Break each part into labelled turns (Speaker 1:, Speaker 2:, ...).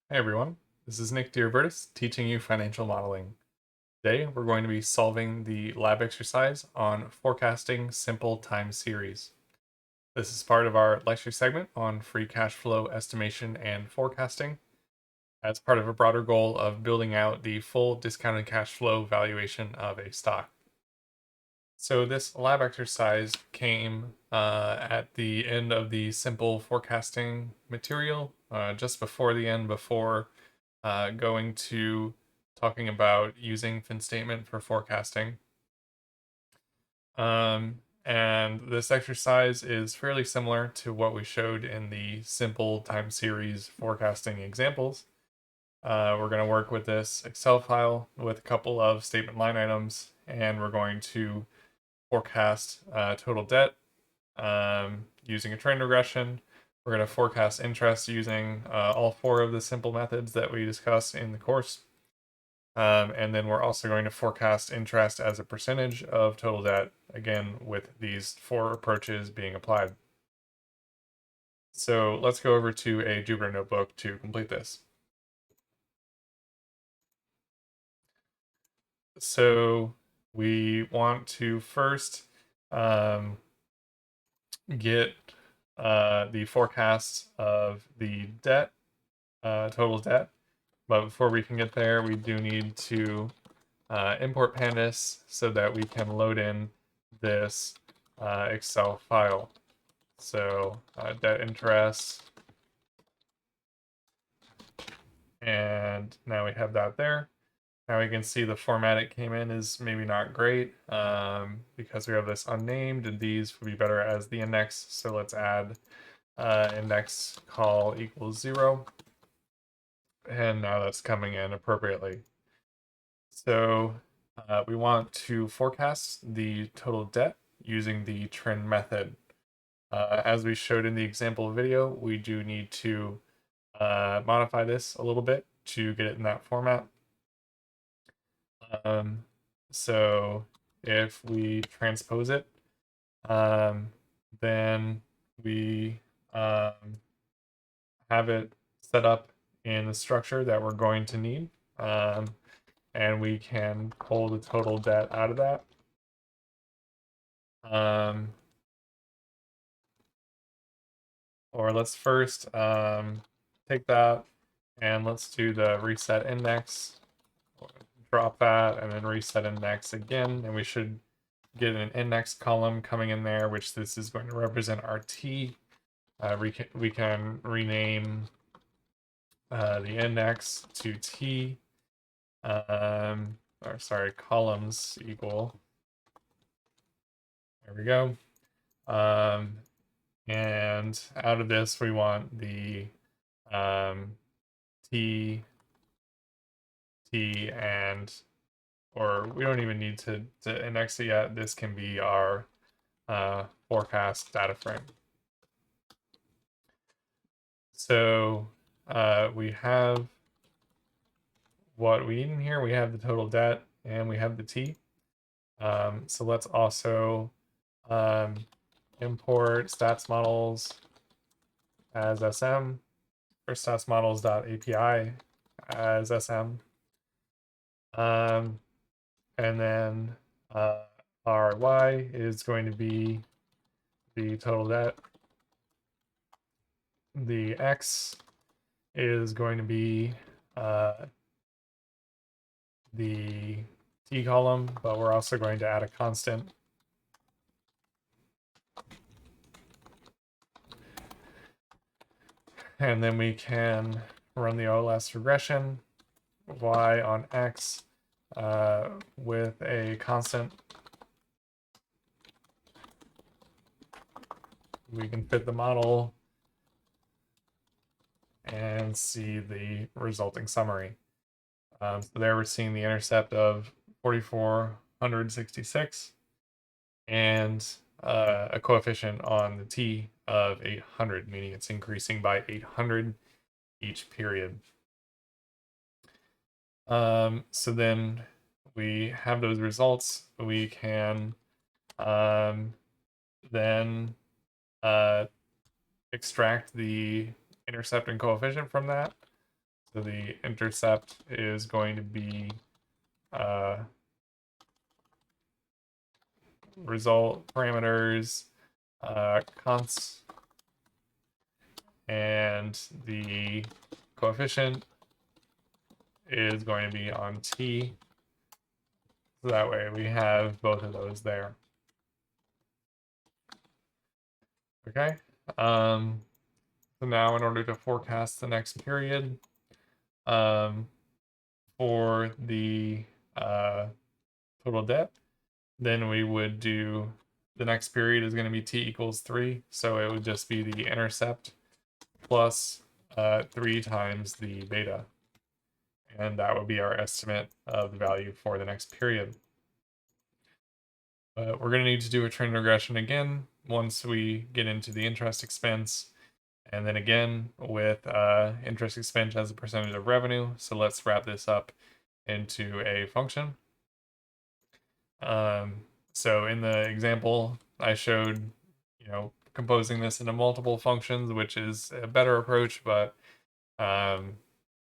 Speaker 1: Hey everyone, this is Nick Diobertis teaching you financial modeling. Today we're going to be solving the lab exercise on forecasting simple time series. This is part of our lecture segment on free cash flow estimation and forecasting as part of a broader goal of building out the full discounted cash flow valuation of a stock. So this lab exercise came at the end of the simple forecasting material, just before the end, before going to talking about using Fin statement for forecasting. And this exercise is fairly similar to what we showed in the simple time series forecasting examples. We're going to work with this Excel file with a couple of statement line items, and we're going to forecast total debt using a trend regression. We're going to forecast interest using all four of the simple methods that we discussed in the course. And then we're also going to forecast interest as a percentage of total debt, again, with these four approaches being applied. So let's go over to a Jupyter notebook to complete this. So we want to first get the forecast of the debt, total debt. But before we can get there, we do need to import pandas so that we can load in this Excel file. So debt interest, and now we have that there. Now we can see the format it came in is maybe not great because we have this unnamed, and these would be better as the index. So let's add index call equals 0. And now that's coming in appropriately. So we want to forecast the total debt using the trend method. As we showed in the example video, we do need to modify this a little bit to get it in that format. So if we transpose it, then we have it set up in the structure that we're going to need. And we can pull the total debt out of that. Or let's first take that and let's do the reset index, drop that, and then reset index again, and we should get an index column coming in there, which this is going to represent our T. We can rename the index to T, or sorry, columns equal. There we go. And out of this, we want the T, T, and, or we don't even need to index it yet. This can be our forecast data frame. So we have what we need in here. We have the total debt and we have the T. So let's also import stats models as SM or statsmodels.api as SM. And then our Y is going to be the total debt. The X is going to be the T column, but we're also going to add a constant. And then we can run the OLS regression, Y on X with a constant. We can fit the model and see the resulting summary. So there we're seeing the intercept of 4,466 and a coefficient on the T of 800, meaning it's increasing by 800 each period. So then we have those results. We can then extract the intercept and coefficient from that. So the intercept is going to be result parameters const, and the coefficient is going to be on t. So that way we have both of those there. Okay. So now in order to forecast the next period, for the total debt, then we would do the next period is going to be t equals 3. So it would just be the intercept plus 3 times the beta. And that would be our estimate of the value for the next period. We're going to need to do a trend regression again once we get into the interest expense. And then again with interest expense as a percentage of revenue. So let's wrap this up into a function. So in the example, I showed, composing this into multiple functions, which is a better approach, but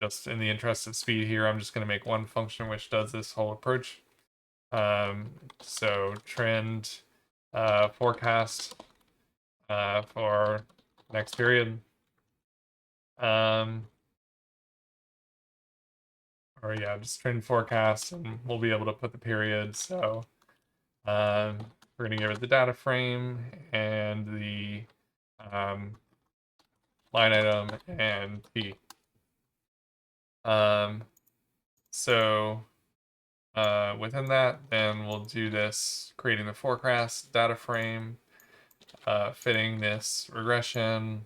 Speaker 1: just in the interest of speed here, I'm just going to make one function which does this whole approach. So trend forecast for next period. Or yeah, just trend forecast, and we'll be able to put the period. So we're going to give it the data frame and the line item and p. So within that, then we'll do this, creating the forecast data frame, fitting this regression,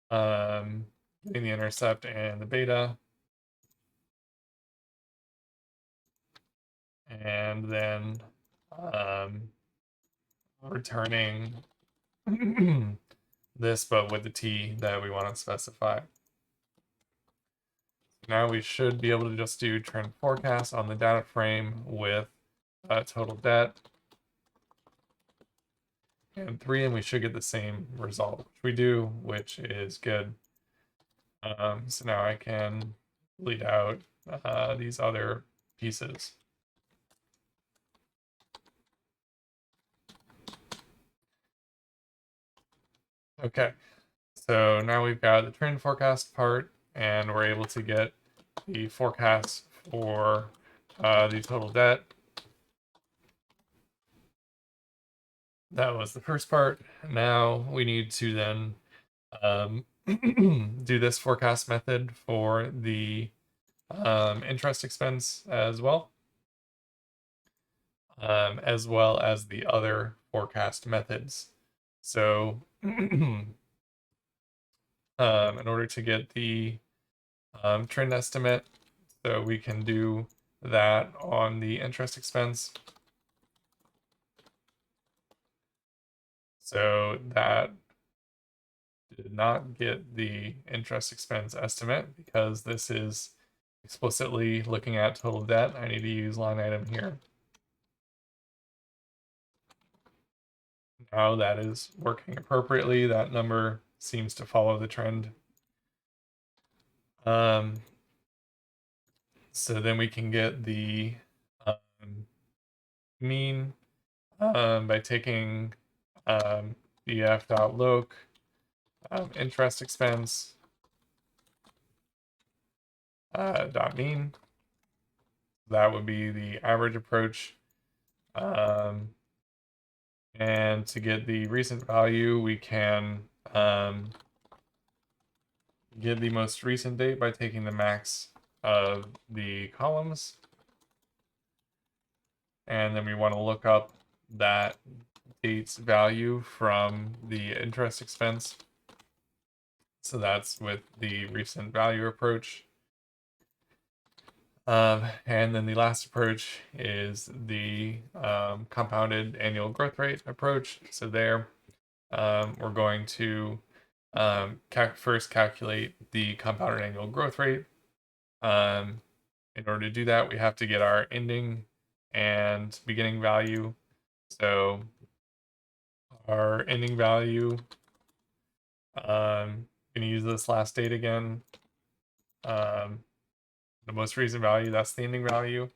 Speaker 1: getting the intercept and the beta, and then returning this, but with the t that we want to specify. Now we should be able to just do trend forecast on the data frame with total debt and 3, and we should get the same result, which we do, which is good. So now I can bleed out these other pieces. Okay, so now we've got the trend forecast part, and we're able to get the forecast for the total debt. That was the first part. Now we need to then do this forecast method for the interest expense as well as the other forecast methods. So in order to get the trend estimate, so we can do that on the interest expense. So that did not get the interest expense estimate because this is explicitly looking at total debt. I need to use line item here. Now that is working appropriately. That number seems to follow the trend. So then we can get the mean by taking bf.loc interest expense dot mean. That would be the average approach. And to get the recent value, we can get the most recent date by taking the max of the columns. And then we want to look up that date's value from the interest expense. So that's with the recent value approach. And then the last approach is the compounded annual growth rate approach. So there, we're going to first calculate the compounded annual growth rate. In order to do that, we have to get our ending and beginning value. So our ending value Going to use this last date again. The most recent value, that's the ending value.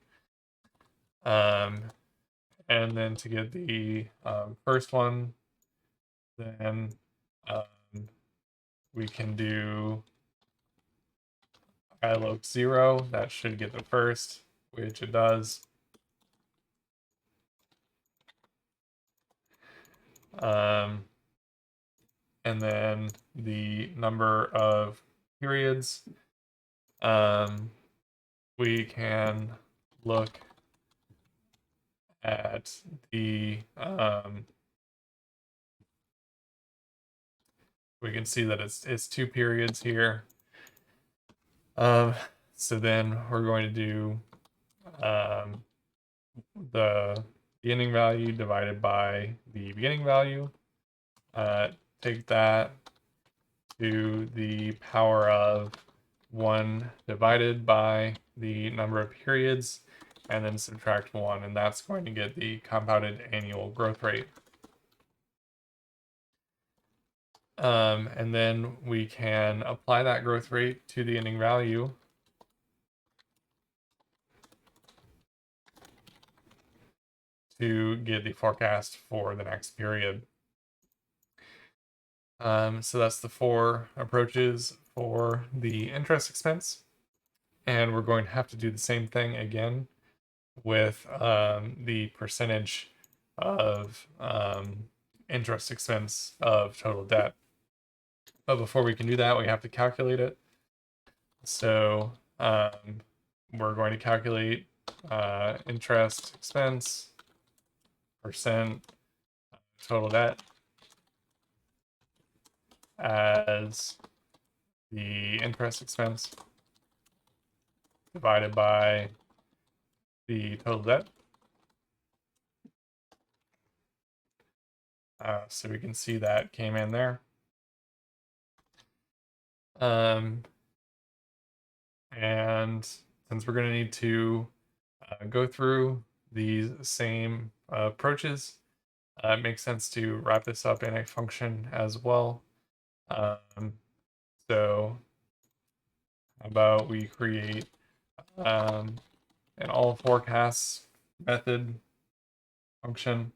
Speaker 1: And then to get the first one, then we can do illoc 0. That should get the first, which it does. And then the number of periods, we can look at the we can see that it's 2 periods here. So then we're going to do the ending value divided by the beginning value. Take that to the power of 1 divided by the number of periods, and then subtract 1, and that's going to get the compounded annual growth rate. And then we can apply that growth rate to the ending value. To get the forecast for the next period. So that's the 4 approaches for the interest expense. And we're going to have to do the same thing again with the percentage of interest expense of total debt. But before we can do that, we have to calculate it. So we're going to calculate interest expense percent total debt as the interest expense divided by the total debt. So we can see that came in there. And since we're going to need to go through these same approaches, it makes sense to wrap this up in a function as well. So how about we create an all forecasts method function,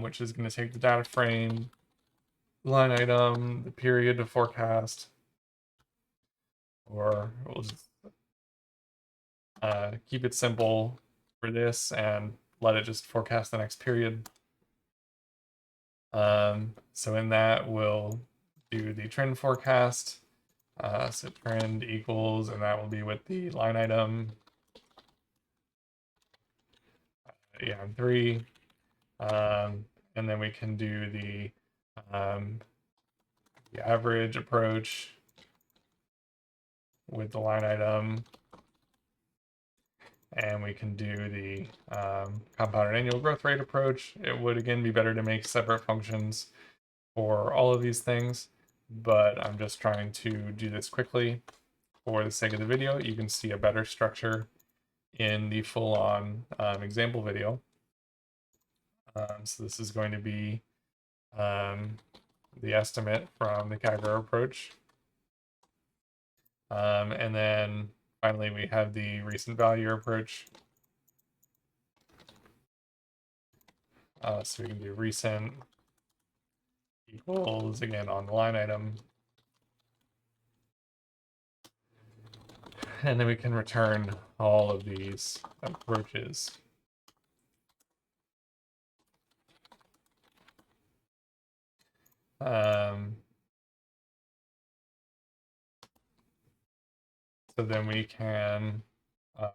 Speaker 1: which is going to take the data frame, line item, the period to forecast, or we'll just keep it simple for this and let it just forecast the next period. So in that, we'll do the trend forecast. So trend equals, and that will be with the line item. Yeah, 3. And then we can do the average approach with the line item. And we can do the compounded annual growth rate approach. It would again be better to make separate functions for all of these things, but I'm just trying to do this quickly for the sake of the video. You can see a better structure in the full-on example video. So this is going to be the estimate from the Kaggle approach. And then finally, we have the recent value approach. So we can do recent equals, again, on the line item. And then we can return all of these approaches. So then we can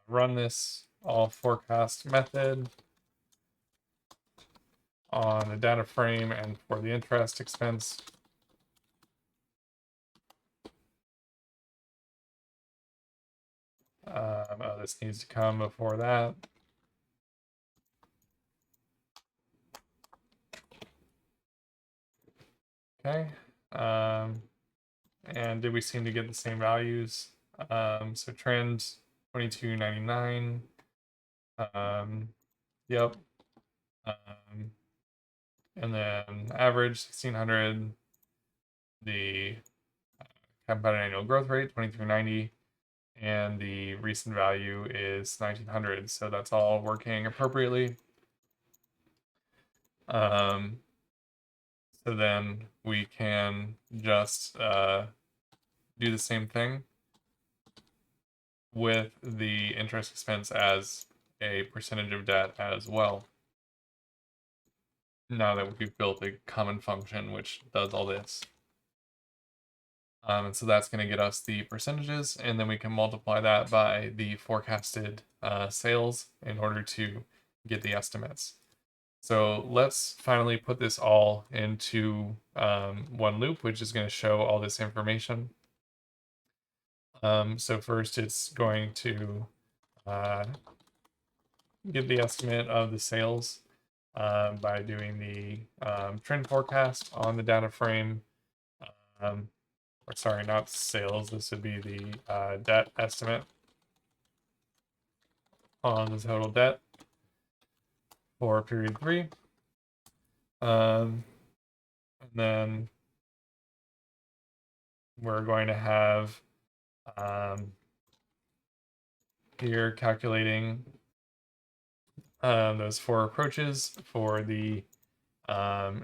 Speaker 1: run this all forecast method on the data frame and for the interest expense. Oh, this needs to come before that. Okay. And did we seem to get the same values? So trend 22.99. Yep. And then average 1600. The compounded annual growth rate 2390, and the recent value is 1900. So that's all working appropriately. So then we can just do the same thing with the interest expense as a percentage of debt as well. Now that we've built a common function which does all this. And so that's going to get us the percentages, and then we can multiply that by the forecasted sales in order to get the estimates. So let's finally put this all into one loop, which is going to show all this information. So first it's going to give the estimate of the sales by doing the trend forecast on the data frame. Or sorry, not sales. This would be the debt estimate on the total debt for period 3. And then we're going to have here calculating those 4 approaches for the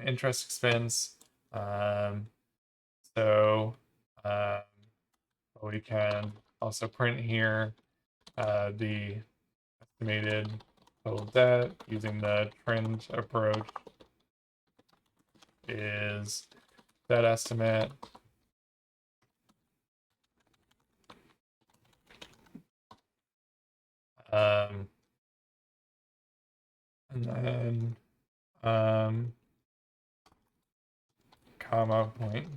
Speaker 1: interest expense. So we can also print here the estimated total debt using the trend approach is debt estimate and then comma point,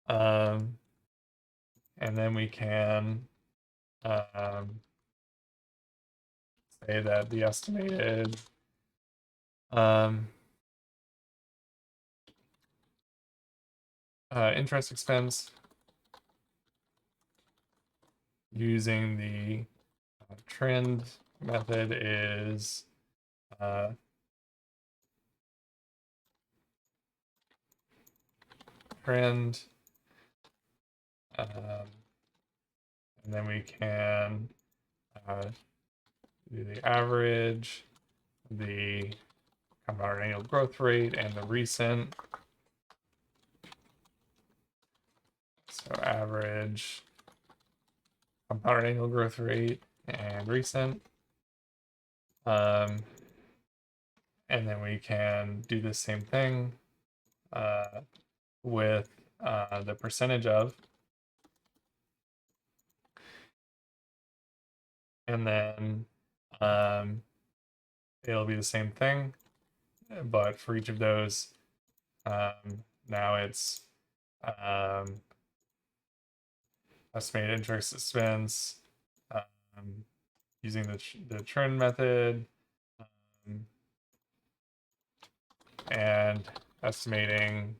Speaker 1: and then we can say that the estimated interest expense using the trend method is trend, and then we can do the average, the compounded annual growth rate, and the recent. So average, compounded annual growth rate, and recent. And then we can do the same thing with the percentage of. And then it'll be the same thing, but for each of those, now it's estimated interest expense using the trend method and estimating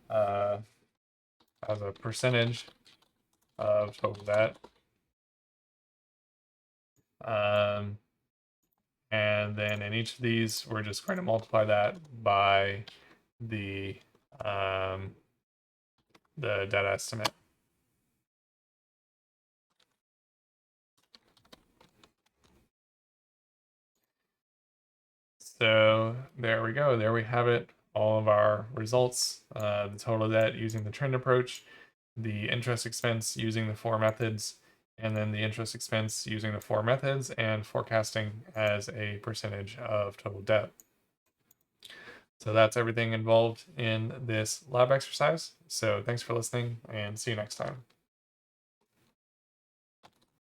Speaker 1: as a percentage of total debt. And then in each of these, we're just going to multiply that by the debt estimate. So there we go. There we have it. All of our results, the total debt using the trend approach, the interest expense using the 4 methods, and then the interest expense using the 4 methods and forecasting as a percentage of total debt. So that's everything involved in this lab exercise. So thanks for listening and see you next time.